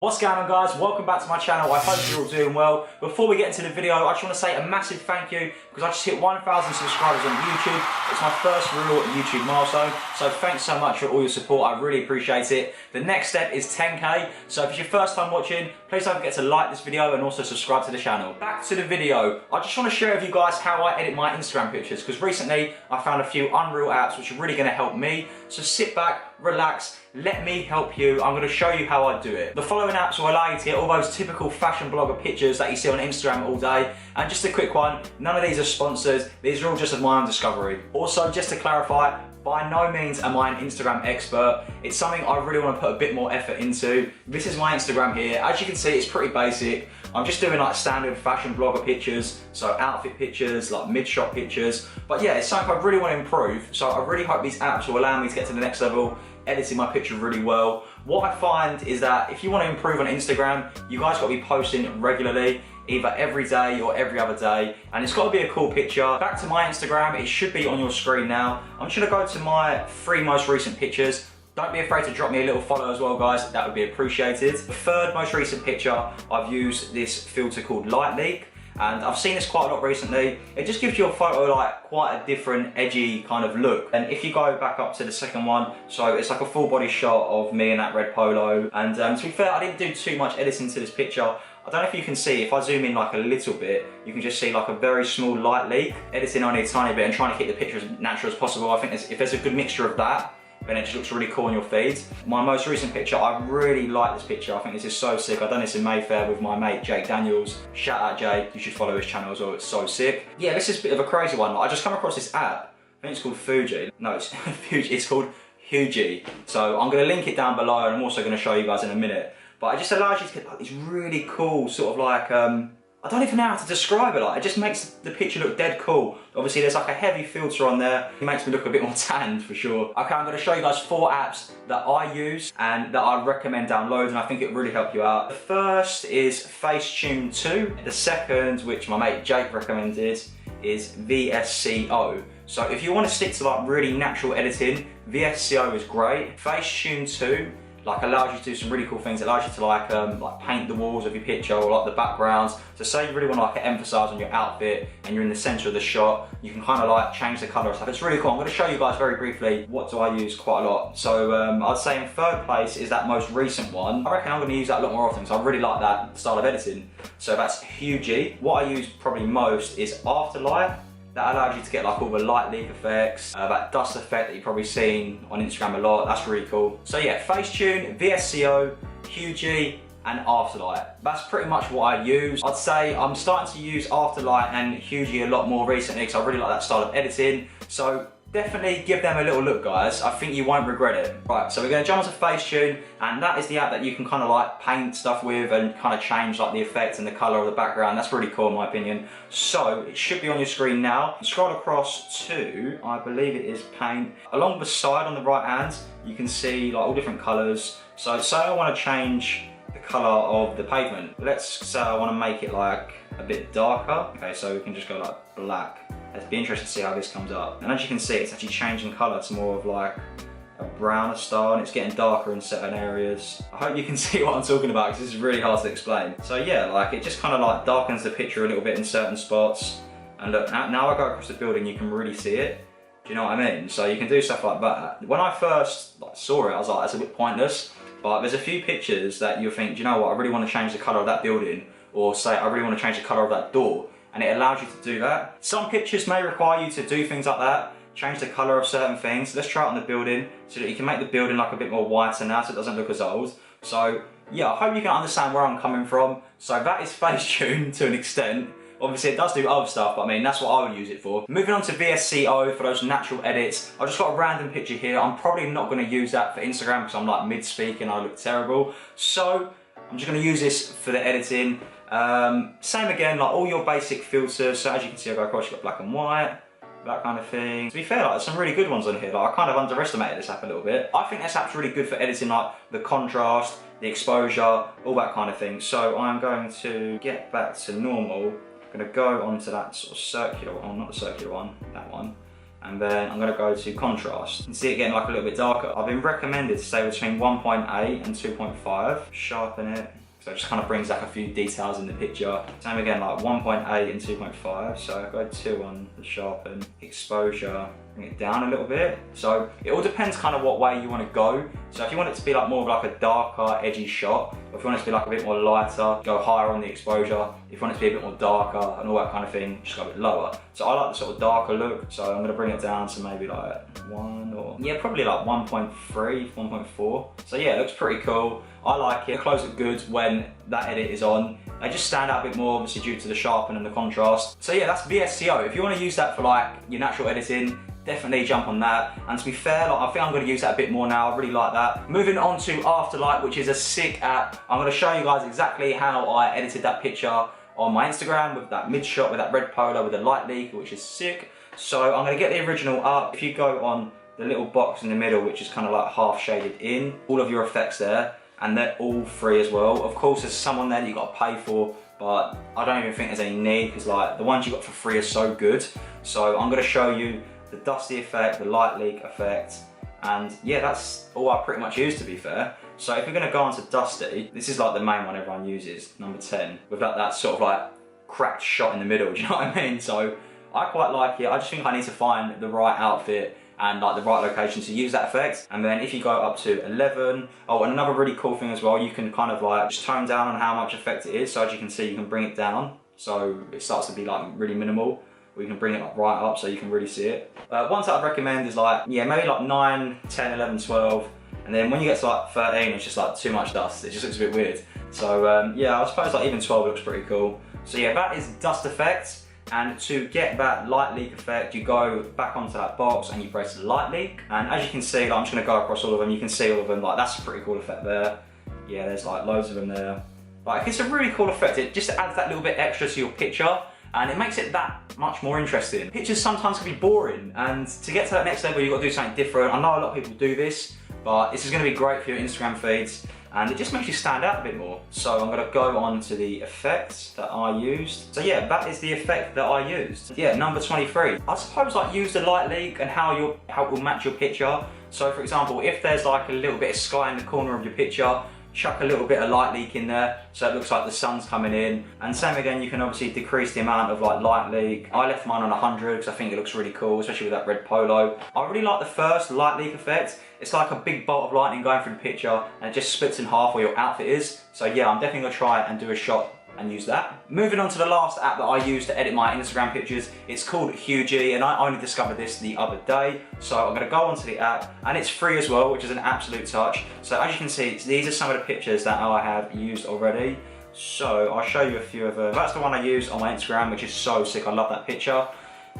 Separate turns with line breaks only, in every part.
What's going on, guys? Welcome back to my channel. I hope you're all doing well. Before we get into the video, I just want to say a massive thank you because I just hit 1,000 subscribers on YouTube. It's my first real YouTube milestone, so thanks so much for all your support. I really appreciate it. The next step is 10k, so if it's your first time watching, please don't forget to like this video and also subscribe to the channel. Back to the video. I just want to share with you guys how I edit my Instagram pictures because recently I found a few unreal apps which are really going to help me. So sit back, relax, let me help you. I'm going to show you how I do it. The following apps will allow you to get all those typical fashion blogger pictures that you see on Instagram all day. And just a quick one, none of these are sponsors. These are all just of my own discovery. Also, just to clarify, by no means am I an Instagram expert. It's something I really want to put a bit more effort into. This is my Instagram here. As you can see, it's pretty basic. I'm just doing like standard fashion blogger pictures, so outfit pictures, like mid-shot pictures. But yeah, it's something I really want to improve. So I really hope these apps will allow me to get to the next level, editing my picture really well. What I find is that if you want to improve on Instagram, you guys got to be posting regularly, either every day or every other day, and it's got to be a cool picture. Back to my Instagram, it should be on your screen now. I'm just gonna go to my 3 most recent pictures. Don't be afraid to drop me a little follow as well, guys, that would be appreciated. The 3rd most recent picture, I've used this filter called Light Leak, and I've seen this quite a lot recently. It just gives your photo like quite a different edgy kind of look. And if you go back up to the 2nd one, so it's like a full body shot of me in that red polo. And to be fair, I didn't do too much editing to this picture. I don't know if you can see, if I zoom in like a little bit, you can just see like a very small light leak. Editing only a tiny bit and trying to keep the picture as natural as possible. I think if there's a good mixture of that, then it just looks really cool on your feed. My most recent picture, I really like this picture. I think this is so sick. I've done this in Mayfair with my mate Jake Daniels. Shout out Jake, you should follow his channel as well, it's so sick. Yeah, this is a bit of a crazy one. I just come across this app, I think it's called Fuji. No, it's Fuji, it's called Huji. So I'm gonna link it down below and I'm also gonna show you guys in a minute. But it just allows you to get like these really cool sort of like, I don't even know how to describe it. Like, it just makes the picture look dead cool. Obviously, there's like a heavy filter on there. It makes me look a bit more tanned for sure. Okay, I'm going to show you guys 4 apps that I use and that I recommend downloading. I think it really help you out. The first is Facetune 2. The second, which my mate Jake recommended, is Vsco. So if you want to stick to like really natural editing, Vsco is great. Facetune 2 like allows you to do some really cool things. It allows you to like paint the walls of your picture or like the backgrounds. So say you really want to like emphasize on your outfit and you're in the center of the shot, you can kind of like change the color and stuff. It's really cool. I'm going to show you guys very briefly what do I use quite a lot. So I'd say in 3rd place is that most recent one. I reckon I'm going to use that a lot more often because I really like that style of editing. So that's Huji. What I use probably most is Afterlight. That allows you to get like all the light leak effects, that dust effect that you've probably seen on Instagram a lot. That's really cool. So yeah, Facetune, Vsco, Huji, and Afterlight. That's pretty much what I use. I'd say I'm starting to use Afterlight and Huji a lot more recently because I really like that style of editing. So definitely give them a little look, guys. I think you won't regret it. Right, so we're going to jump onto Facetune, and that is the app that you can kind of like paint stuff with and kind of change like the effects and the color of the background. That's really cool in my opinion. So it should be on your screen now. Scroll across to, I believe it is paint. Along the side on the right hand, you can see like all different colors. So say I want to change the color of the pavement. Let's say I want to make it like a bit darker. Okay, so we can just go like black. It'd be interesting to see how this comes up. And as you can see, it's actually changing colour to more of like a browner style, and it's getting darker in certain areas. I hope you can see what I'm talking about because this is really hard to explain. So yeah, like it just kind of like darkens the picture a little bit in certain spots. And look, now I go across the building, you can really see it. Do you know what I mean? So you can do stuff like that. When I first saw it, I was like, that's a bit pointless. But there's a few pictures that you'll think, do you know what, I really want to change the colour of that building. Or say, I really want to change the colour of that door. And it allows you to do that. Some pictures may require you to do things like that, change the colour of certain things. Let's try it on the building so that you can make the building like a bit more whiter now so it doesn't look as old. So yeah, I hope you can understand where I'm coming from. So that is Facetune to an extent. Obviously it does do other stuff, but I mean, that's what I would use it for. Moving on to Vsco for those natural edits. I've just got a random picture here. I'm probably not going to use that for Instagram because I'm like mid-speaking, I look terrible. So I'm just going to use this for the editing. Same again, like all your basic filters. So as you can see, I go across, you've got black and white, that kind of thing. To be fair, like, there's some really good ones on here. Like, I kind of underestimated this app a little bit. I think this app's really good for editing like the contrast, the exposure, all that kind of thing. So I'm going to get back to normal. I'm going to go onto that sort of circular one, not the circular one, that one. And then I'm going to go to contrast. You can see it getting like a little bit darker. I've been recommended to stay between 1.8 and 2.5. Sharpen it. So it just kind of brings like a few details in the picture. Same again, like 1.8 and 2.5. So I go 2 on the sharpen. Exposure, bring it down a little bit. So it all depends kind of what way you want to go. So if you want it to be like more of like a darker, edgy shot, or if you want it to be like a bit more lighter, go higher on the exposure. If you want it to be a bit more darker and all that kind of thing, just go a bit lower. So I like the sort of darker look. So I'm going to bring it down to maybe like 1 or, yeah, probably like 1.3, 1.4. So yeah, it looks pretty cool. I like it. The clothes look good when that edit is on. They just stand out a bit more, obviously due to the sharpen and the contrast. So yeah, that's Vsco. If you want to use that for like your natural editing, definitely jump on that. And to be fair, like, I think I'm going to use that a bit more now. I really like that. Moving on to Afterlight, which is a sick app. I'm going to show you guys exactly how I edited that picture on my Instagram with that mid shot, with that red polo, with the light leak, which is sick. So I'm going to get the original up. If you go on the little box in the middle, which is kind of like half shaded in, all of your effects there. And they're all free as well. Of course, there's some on there that you got to pay for, but I don't even think there's any need because like the ones you got for free are so good. So I'm going to show you the dusty effect, the light leak effect, and yeah, that's all I pretty much use, to be fair. So if you're going to go onto dusty, this is like the main one everyone uses, number 10, with that sort of like cracked shot in the middle. Do you know what I mean? So I quite like it. I just think I need to find the right outfit and like the right location to use that effect. And then if you go up to 11, oh, and another really cool thing as well, you can kind of like just tone down on how much effect it is. So as you can see, you can bring it down. So it starts to be like really minimal. Or you can bring it like right up so you can really see it. Ones that I'd recommend is like, yeah, maybe like 9, 10, 11, 12. And then when you get to like 13, it's just like too much dust. It just looks a bit weird. So yeah, I suppose like even 12 looks pretty cool. So yeah, that is dust effect. And to get that light leak effect, you go back onto that box and you press light leak. And as you can see, like, I'm just gonna go across all of them. You can see all of them, like that's a pretty cool effect there. Yeah, there's like loads of them there. Like it's a really cool effect. It just adds that little bit extra to your picture and it makes it that much more interesting. Pictures sometimes can be boring, and to get to that next level, you've got to do something different. I know a lot of people do this, but this is gonna be great for your Instagram feeds. And it just makes you stand out a bit more. So I'm going to go on to the effects that I used. So yeah, that is the effect that I used. Yeah, number 23. I suppose like use the light leak and how it will match your picture. So for example, if there's like a little bit of sky in the corner of your picture, chuck a little bit of light leak in there so it looks like the sun's coming in. And same again, you can obviously decrease the amount of like light leak. I left mine on 100 because I think it looks really cool, especially with that red polo. I really like the first light leak effect. It's like a big bolt of lightning going through the picture and it just splits in half where your outfit is. So yeah, I'm definitely gonna try and do a shot and use that. Moving on to the last app that I use to edit my Instagram pictures. It's called Huji, and I only discovered this the other day. So I'm gonna go onto the app, and it's free as well, which is an absolute touch. So as you can see, these are some of the pictures that I have used already. So I'll show you a few of them. That's the one I use on my Instagram, which is so sick. I love that picture.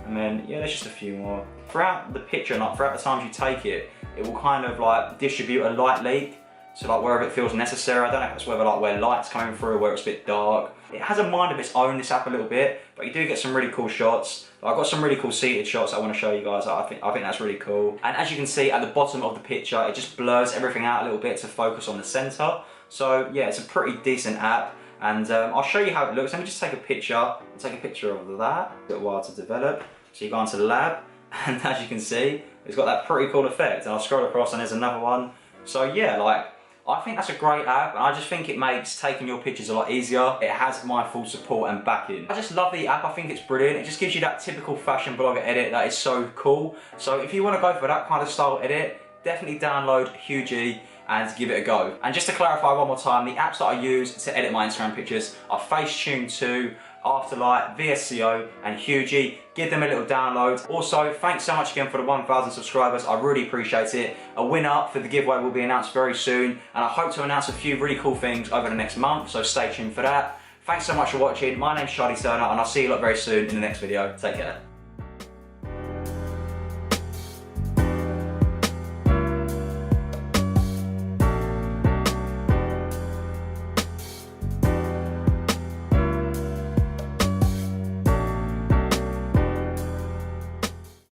And then, yeah, there's just a few more. Throughout the picture, like throughout the times you take it, it will kind of like distribute a light leak. So like wherever it feels necessary. I don't know if it's whether like where light's coming through or where it's a bit dark. It has a mind of its own, this app, a little bit, but you do get some really cool shots. I've got some really cool seated shots I want to show you guys. I think that's really cool. And as you can see at the bottom of the picture, it just blurs everything out a little bit to focus on the center. So yeah, it's a pretty decent app. And I'll show you how it looks. Let me just take a picture. I'll take a picture of that. A bit while to develop. So you go onto the lab, and as you can see, it's got that pretty cool effect. And I'll scroll across and there's another one. So yeah, like, I think that's a great app, and I just think it makes taking your pictures a lot easier. It has my full support and backing. I just love the app. I think it's brilliant. It just gives you that typical fashion blogger edit that is so cool. So if you want to go for that kind of style edit, definitely download Huji and give it a go. And just to clarify one more time, the apps that I use to edit my Instagram pictures are Facetune 2, Afterlight, Vsco and Huji. Give them a little download. Also, thanks so much again for the 1,000 subscribers. I really appreciate it. A winner for the giveaway will be announced very soon, and I hope to announce a few really cool things over the next month, so stay tuned for that. Thanks so much for watching. My name's Charlie Turner, and I'll see you lot very soon in the next video. Take care.